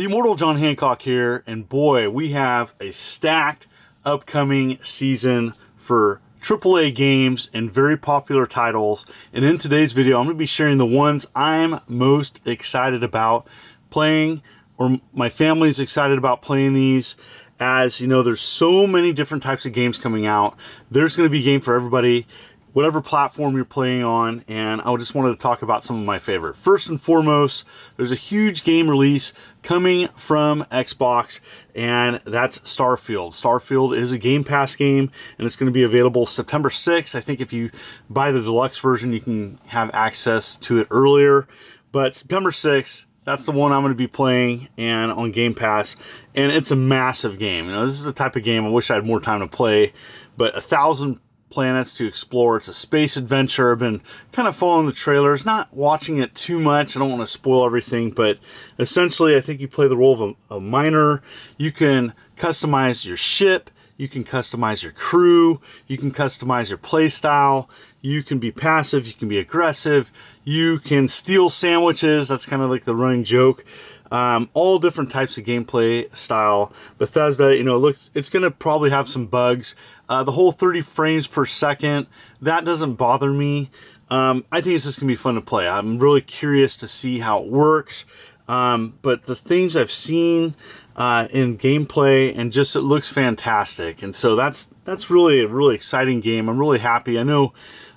The immortal John Hancock here, and boy, we have a stacked upcoming season for AAA games and very popular titles. And in today's video, I'm going to be sharing the ones I'm most excited about playing, or my family's excited about playing these. As you know, there's so many different types of games coming out. There's going to be a game for everybody, whatever platform you're playing on, and I just wanted to talk about some of my favorite. First and foremost, there's a huge game release coming from Xbox, and that's Starfield. Starfield is a Game Pass game, and it's going to be available September 6th. I think if you buy the deluxe version, you can have access to it earlier, but September 6th, that's the one I'm going to be playing and on Game Pass, and it's a massive game. You know, this is the type of game I wish I had more time to play, but 1,000 planets to explore. It's a space adventure. I've been kind of following the trailers, not watching it too much. I don't want to spoil everything, but essentially I think you play the role of a miner. You can customize your ship. You can customize your crew. You can customize your play style. You can be passive. You can be aggressive. You can steal sandwiches. That's kind of like the running joke. All different types of gameplay style. Bethesda, you know, it's going to probably have some bugs. The whole 30 frames per second, that doesn't bother me. I think it's just going to be fun to play. I'm really curious to see how it works. But the things I've seen in gameplay, and just it looks fantastic. And so that's really a really exciting game. I'm really happy. I know,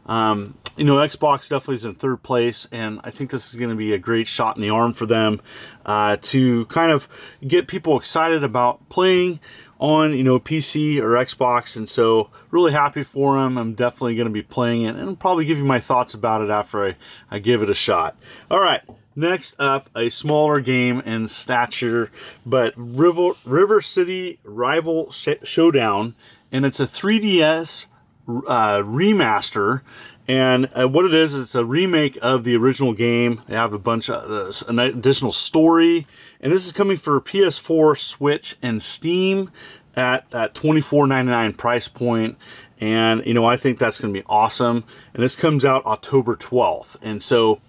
you know, Xbox definitely is in third place, and I think this is going to be a great shot in the arm for them to kind of get people excited about playing on, you know, PC or Xbox. And so really happy for them. I'm definitely going to be playing it, and I'll probably give you my thoughts about it after I give it a shot. All right. Next up, a smaller game in stature, but River City Rival Showdown, and it's a 3DS remaster. And what it is, it's a remake of the original game. They have a bunch of an additional story, and this is coming for PS4, Switch, and Steam at that $24.99 price point. And you know, I think that's going to be awesome. And this comes out October 12th. And so,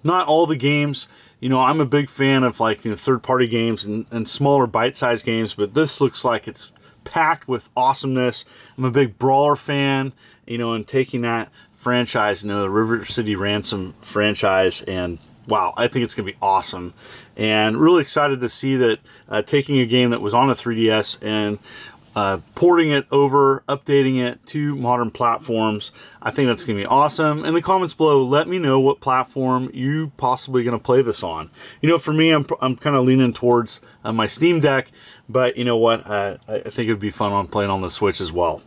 not all the games, you know, I'm a big fan of, like, you know, third-party games and smaller bite-sized games, but this looks like it's packed with awesomeness. I'm a big Brawler fan, you know, and taking that franchise, you know, the River City Ransom franchise, and wow, I think it's going to be awesome. And really excited to see that taking a game that was on a 3DS and porting it over, updating it to modern platforms. I think that's going to be awesome. In the comments below, let me know what platform you possibly going to play this on. You know, for me, I'm kind of leaning towards my Steam Deck, but you know what? I think it would be fun on playing on the Switch as well.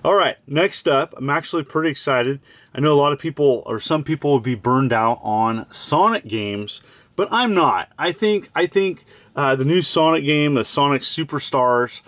All right, next up, I'm actually pretty excited. I know a lot of people, or some people, will be burned out on Sonic games, but I'm not. I think the new Sonic game, the Sonic Superstars,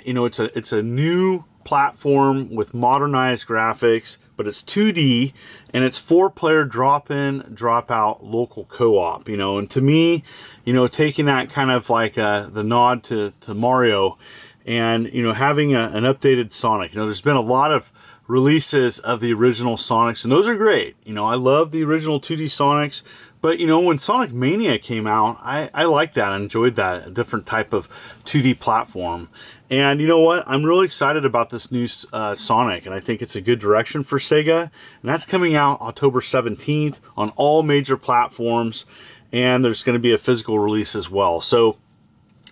you know, it's a new platform with modernized graphics, but it's 2D, and it's 4-player drop-in, drop-out local co-op. You know, and to me, you know, taking that kind of like the nod to Mario, and you know, having an updated Sonic. You know, there's been a lot of releases of the original Sonics, and those are great. You know, I love the original 2D Sonics, but you know, when Sonic Mania came out, I liked that. I enjoyed that, a different type of 2D platform. And you know what? I'm really excited about this new Sonic, and I think it's a good direction for Sega. And that's coming out October 17th on all major platforms, and there's going to be a physical release as well. So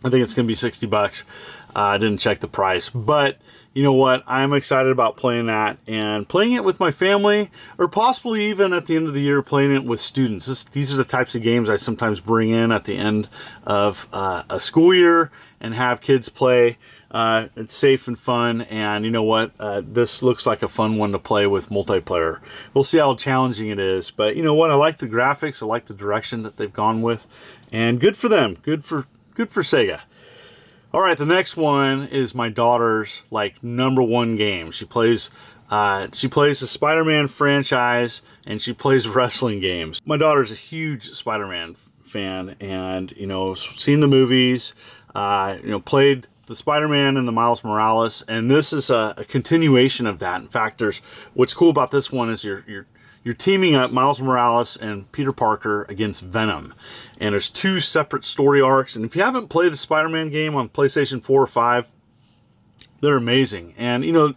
I think it's going to be $60. I didn't check the price, but you know what? I'm excited about playing that and playing it with my family, or possibly even at the end of the year playing it with students. These are the types of games I sometimes bring in at the end of a school year and have kids play. It's safe and fun, and you know what? This looks like a fun one to play with multiplayer. We'll see how challenging it is, but you know what? I like the graphics. I like the direction that they've gone with, and good for them. Good for Sega. All right, the next one is my daughter's like #1 game. She plays the SpiderMan franchise, and she plays wrestling games. My daughter's a huge SpiderMan fan, and you know, seen the movies, you know, played the Spider-Man and the Miles Morales, and this is a continuation of that. In fact, what's cool about this one is you're you're teaming up Miles Morales and Peter Parker against Venom. And there's 2 separate story arcs. And if you haven't played a Spider-Man game on PlayStation 4 or 5, they're amazing. And, you know,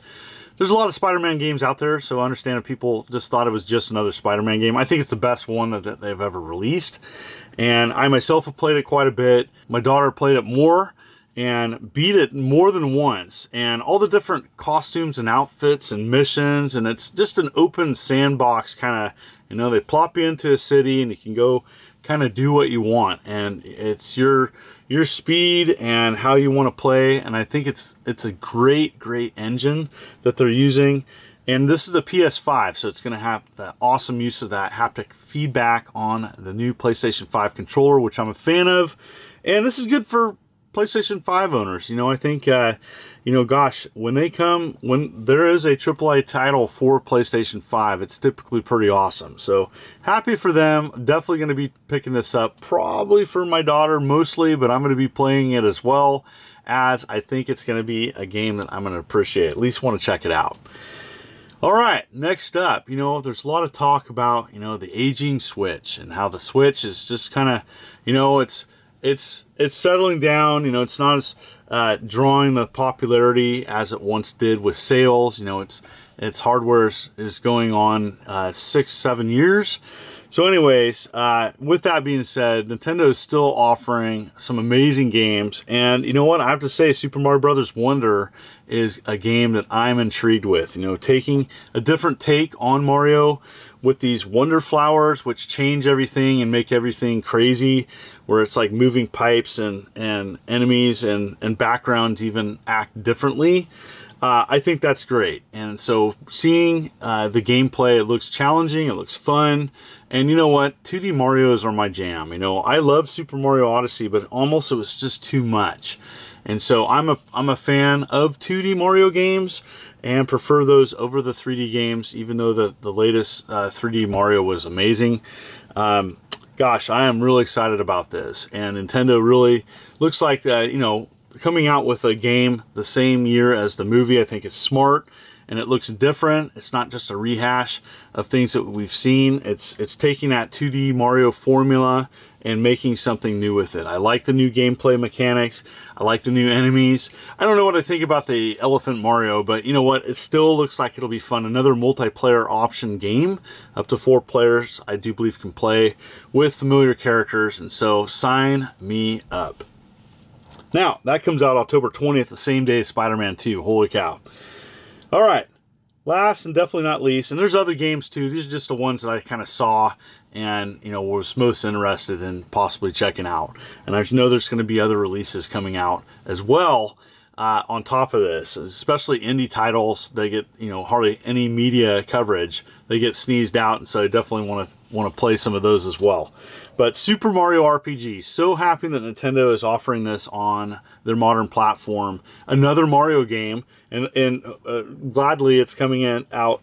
there's a lot of Spider-Man games out there, so I understand if people just thought it was just another Spider-Man game. I think it's the best one that they've ever released. And I myself have played it quite a bit. My daughter played it more and beat it more than once. And all the different costumes and outfits and missions, and it's just an open sandbox kind of, you know, they plop you into a city and you can go kind of do what you want. And it's your speed and how you want to play. And I think it's a great engine that they're using. And this is the PS5, so it's going to have the awesome use of that haptic feedback on the new PlayStation 5 controller, which I'm a fan of. And this is good for PlayStation 5 owners. You know, I think, you know, gosh, when there is a AAA title for PlayStation 5, it's typically pretty awesome. So happy for them. Definitely going to be picking this up, probably for my daughter mostly, but I'm going to be playing it as well, as I think it's going to be a game that I'm going to appreciate. At least want to check it out. All right, next up, you know, there's a lot of talk about, you know, the aging Switch and how the Switch is just kind of, you know, it's settling down. You know, it's not as drawing the popularity as it once did with sales. You know, its hardware is going on 6-7 years. So anyways, with that being said, Nintendo is still offering some amazing games. And you know what? I have to say, Super Mario Bros. Wonder is a game that I'm intrigued with. You know, taking a different take on Mario with these wonder flowers, which change everything and make everything crazy, where it's like moving pipes and enemies and backgrounds even act differently. I think that's great. And so seeing the gameplay, it looks challenging, it looks fun. And you know what? 2D Marios are my jam. You know, I love Super Mario Odyssey, but almost it was just too much. And so I'm a fan of 2D Mario games and prefer those over the 3D games, even though the latest 3D Mario was amazing. Gosh, I am really excited about this. And Nintendo really looks like, you know, coming out with a game the same year as the movie, I think is smart. And it looks different. It's not just a rehash of things that we've seen. It's taking that 2D Mario formula and making something new with it. I like the new gameplay mechanics. I like the new enemies. I don't know what I think about the Elephant Mario, but you know what? It still looks like it'll be fun. Another multiplayer option game. Up to 4 players, I do believe, can play with familiar characters. And so sign me up. Now, that comes out October 20th, the same day as Spider-Man 2. Holy cow. All right, last and definitely not least, and there's other games too. These are just the ones that I kind of saw and, you know, was most interested in possibly checking out. And I know there's going to be other releases coming out as well on top of this, especially indie titles. They get, you know, hardly any media coverage. They get sneezed out, and so I definitely want to play some of those as well. But Super Mario RPG, so happy that Nintendo is offering this on their modern platform. Another Mario game, and gladly it's coming out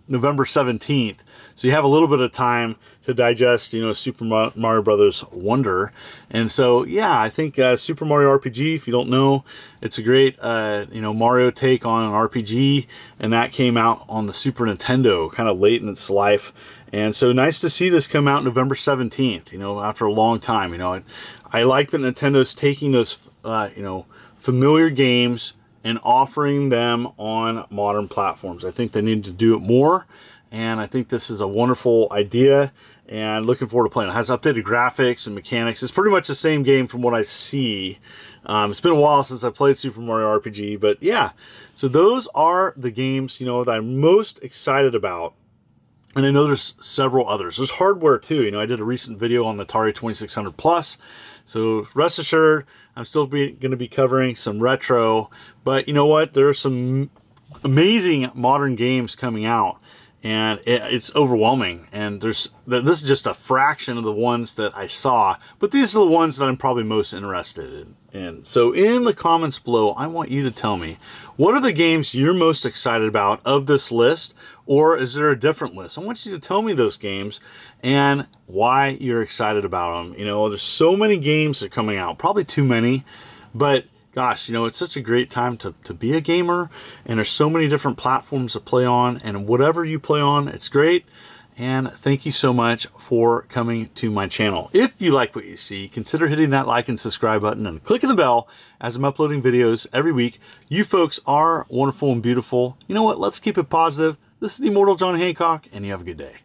November 17th. So you have a little bit of time to digest, you know, Super Mario Brothers Wonder. And so, yeah, I think Super Mario RPG, if you don't know, it's a great, you know, Mario take on an RPG. And that came out on the Super Nintendo kind of late in its life. And so nice to see this come out November 17th, you know, after a long time. You know, I like that Nintendo's taking those, you know, familiar games and offering them on modern platforms. I think they need to do it more, and I think this is a wonderful idea, and looking forward to playing it. It has updated graphics and mechanics. It's pretty much the same game from what I see. It's been a while since I played Super Mario RPG, but yeah. So those are the games, you know, that I'm most excited about. And I know there's several others. There's hardware too. You know, I did a recent video on the Atari 2600 Plus. So rest assured, I'm still going to be covering some retro. But you know what? There are some amazing modern games coming out. And it's overwhelming. And this is just a fraction of the ones that I saw. But these are the ones that I'm probably most interested in. So in the comments below, I want you to tell me, what are the games you're most excited about of this list? Or is there a different list? I want you to tell me those games and why you're excited about them. You know, there's so many games that are coming out, probably too many, but gosh, you know, it's such a great time to be a gamer, and there's so many different platforms to play on, and whatever you play on, it's great. And thank you so much for coming to my channel. If you like what you see, consider hitting that like and subscribe button and clicking the bell as I'm uploading videos every week. You folks are wonderful and beautiful. You know what? Let's keep it positive. This is the Immortal John Hancock, and you have a good day.